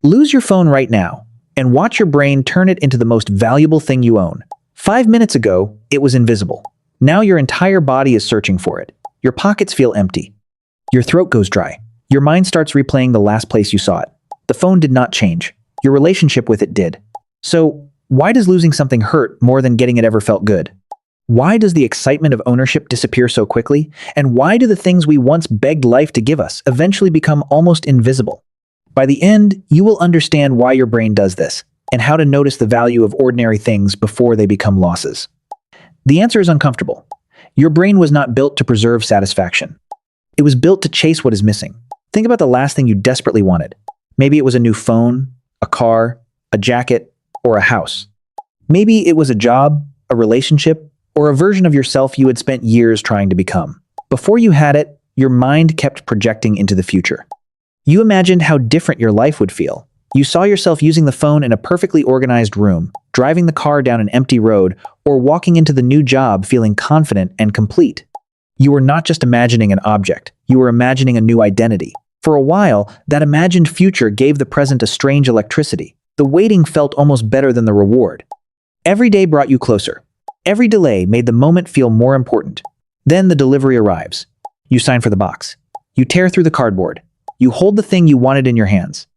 Lose your phone right now and watch your brain turn it into the most valuable thing you own. 5 minutes ago, it was invisible. Now your entire body is searching for it. Your pockets feel empty. Your throat goes dry. Your mind starts replaying the last place you saw it. The phone did not change. Your relationship with it did. So, why does losing something hurt more than getting it ever felt good? Why does the excitement of ownership disappear so quickly? And why do the things we once begged life to give us eventually become almost invisible? By the end, you will understand why your brain does this and how to notice the value of ordinary things before they become losses. The answer is uncomfortable. Your brain was not built to preserve satisfaction. It was built to chase what is missing. Think about the last thing you desperately wanted. Maybe it was a new phone, a car, a jacket, or a house. Maybe it was a job, a relationship, or a version of yourself you had spent years trying to become. Before you had it, your mind kept projecting into the future. You imagined how different your life would feel. You saw yourself using the phone in a perfectly organized room, driving the car down an empty road, or walking into the new job feeling confident and complete. You were not just imagining an object, you were imagining a new identity. For a while, that imagined future gave the present a strange electricity. The waiting felt almost better than the reward. Every day brought you closer. Every delay made the moment feel more important. Then the delivery arrives. You sign for the box. You tear through the cardboard. You hold the thing you wanted in your hands.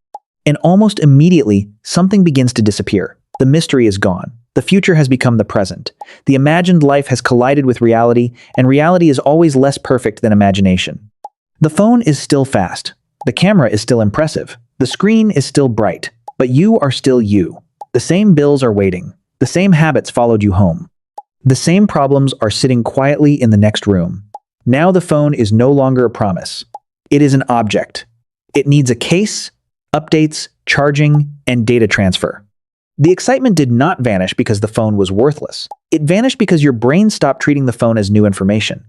And almost immediately, something begins to disappear. The mystery is gone. The future has become the present. The imagined life has collided with reality, and reality is always less perfect than imagination. The phone is still fast. The camera is still impressive. The screen is still bright. But you are still you. The same bills are waiting. The same habits followed you home. The same problems are sitting quietly in the next room. Now the phone is no longer a promise. It is an object. It needs a case, updates, charging, and data transfer. The excitement did not vanish because the phone was worthless. It vanished because your brain stopped treating the phone as new information.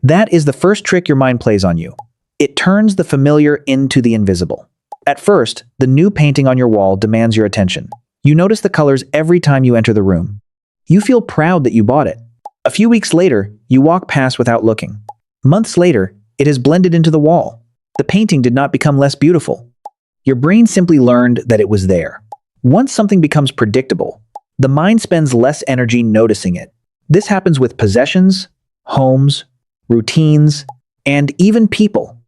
That is the first trick your mind plays on you. It turns the familiar into the invisible. At first, the new painting on your wall demands your attention. You notice the colors every time you enter the room. You feel proud that you bought it. A few weeks later, you walk past without looking. Months later, it has blended into the wall. The painting did not become less beautiful. Your brain simply learned that it was there. Once something becomes predictable, the mind spends less energy noticing it. This happens with possessions, homes, routines, and even people.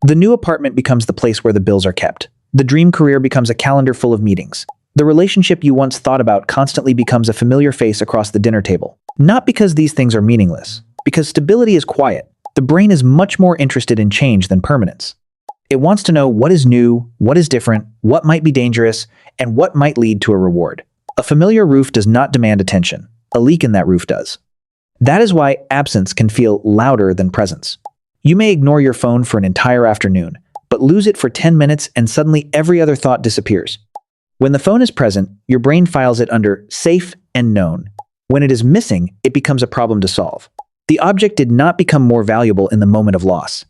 The new apartment becomes the place where the bills are kept. The dream career becomes a calendar full of meetings. The relationship you once thought about constantly becomes a familiar face across the dinner table. Not because these things are meaningless, because stability is quiet. The brain is much more interested in change than permanence. It wants to know what is new, what is different, what might be dangerous, and what might lead to a reward. A familiar roof does not demand attention. A leak in that roof does. That is why absence can feel louder than presence. You may ignore your phone for an entire afternoon, but lose it for 10 minutes and suddenly every other thought disappears. When the phone is present, your brain files it under safe and known. When it is missing, it becomes a problem to solve. The object did not become more valuable in the moment of loss.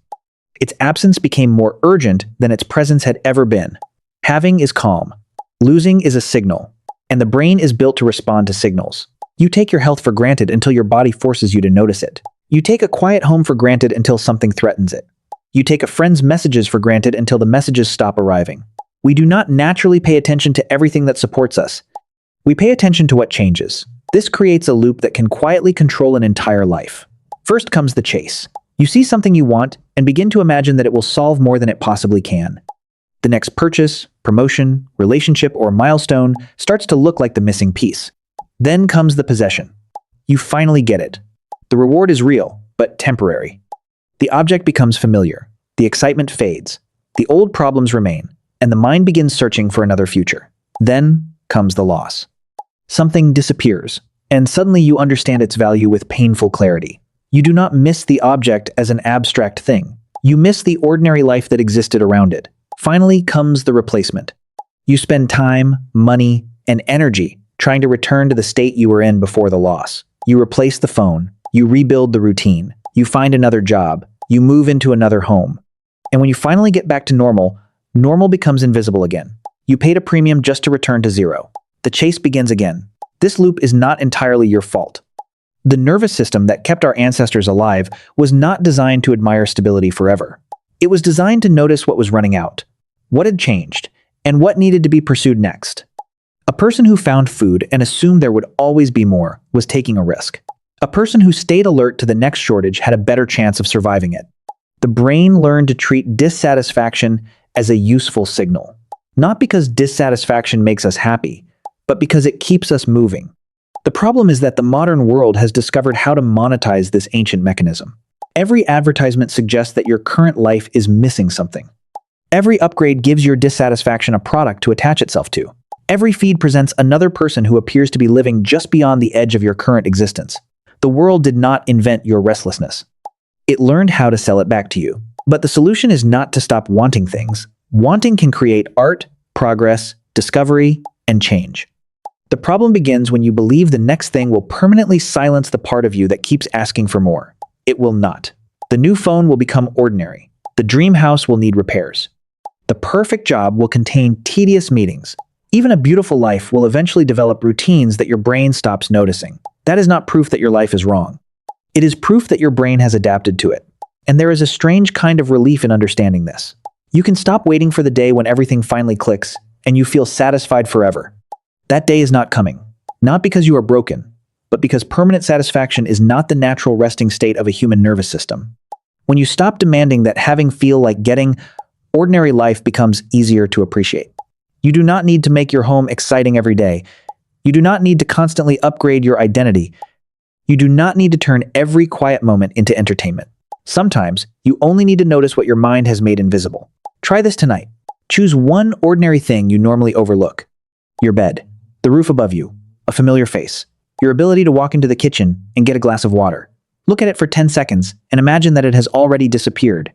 Its absence became more urgent than its presence had ever been. Having is calm. Losing is a signal. And the brain is built to respond to signals. You take your health for granted until your body forces you to notice it. You take a quiet home for granted until something threatens it. You take a friend's messages for granted until the messages stop arriving. We do not naturally pay attention to everything that supports us. We pay attention to what changes. This creates a loop that can quietly control an entire life. First comes the chase. You see something you want and begin to imagine that it will solve more than it possibly can. The next purchase, promotion, relationship, or milestone starts to look like the missing piece. Then comes the possession. You finally get it. The reward is real, but temporary. The object becomes familiar. The excitement fades. The old problems remain, and the mind begins searching for another future. Then comes the loss. Something disappears, and suddenly you understand its value with painful clarity. You do not miss the object as an abstract thing. You miss the ordinary life that existed around it. Finally comes the replacement. You spend time, money, and energy trying to return to the state you were in before the loss. You replace the phone. You rebuild the routine. You find another job. You move into another home. And when you finally get back to normal, normal becomes invisible again. You paid a premium just to return to zero. The chase begins again. This loop is not entirely your fault. The nervous system that kept our ancestors alive was not designed to admire stability forever. It was designed to notice what was running out, what had changed, And what needed to be pursued next? A person who found food and assumed there would always be more was taking a risk. A person who stayed alert to the next shortage had a better chance of surviving it. The brain learned to treat dissatisfaction as a useful signal. Not because dissatisfaction makes us happy, but because it keeps us moving. The problem is that the modern world has discovered how to monetize this ancient mechanism. Every advertisement suggests that your current life is missing something. Every upgrade gives your dissatisfaction a product to attach itself to. Every feed presents another person who appears to be living just beyond the edge of your current existence. The world did not invent your restlessness. It learned how to sell it back to you. But the solution is not to stop wanting things. Wanting can create art, progress, discovery, and change. The problem begins when you believe the next thing will permanently silence the part of you that keeps asking for more. It will not. The new phone will become ordinary. The dream house will need repairs. The perfect job will contain tedious meetings. Even a beautiful life will eventually develop routines that your brain stops noticing. That is not proof that your life is wrong. It is proof that your brain has adapted to it. And there is a strange kind of relief in understanding this. You can stop waiting for the day when everything finally clicks, and you feel satisfied forever. That day is not coming. Not because you are broken, but because permanent satisfaction is not the natural resting state of a human nervous system. When you stop demanding that having feel like getting, ordinary life becomes easier to appreciate. You do not need to make your home exciting every day. You do not need to constantly upgrade your identity. You do not need to turn every quiet moment into entertainment. Sometimes, you only need to notice what your mind has made invisible. Try this tonight. Choose one ordinary thing you normally overlook. Your bed, the roof above you, a familiar face, your ability to walk into the kitchen and get a glass of water. Look at it for 10 seconds and imagine that it has already disappeared.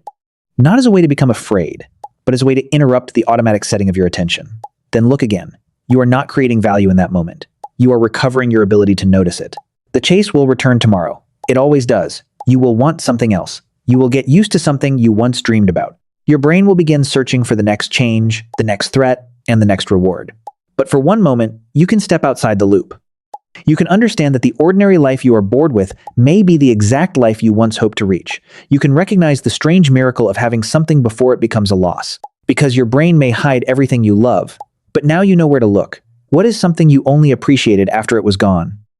Not as a way to become afraid, but as a way to interrupt the automatic setting of your attention. Then look again. You are not creating value in that moment. You are recovering your ability to notice it. The chase will return tomorrow. It always does. You will want something else. You will get used to something you once dreamed about. Your brain will begin searching for the next change, the next threat, and the next reward. But for one moment, you can step outside the loop. You can understand that the ordinary life you are bored with may be the exact life you once hoped to reach. You can recognize the strange miracle of having something before it becomes a loss. Because your brain may hide everything you love, but now you know where to look. What is something you only appreciated after it was gone?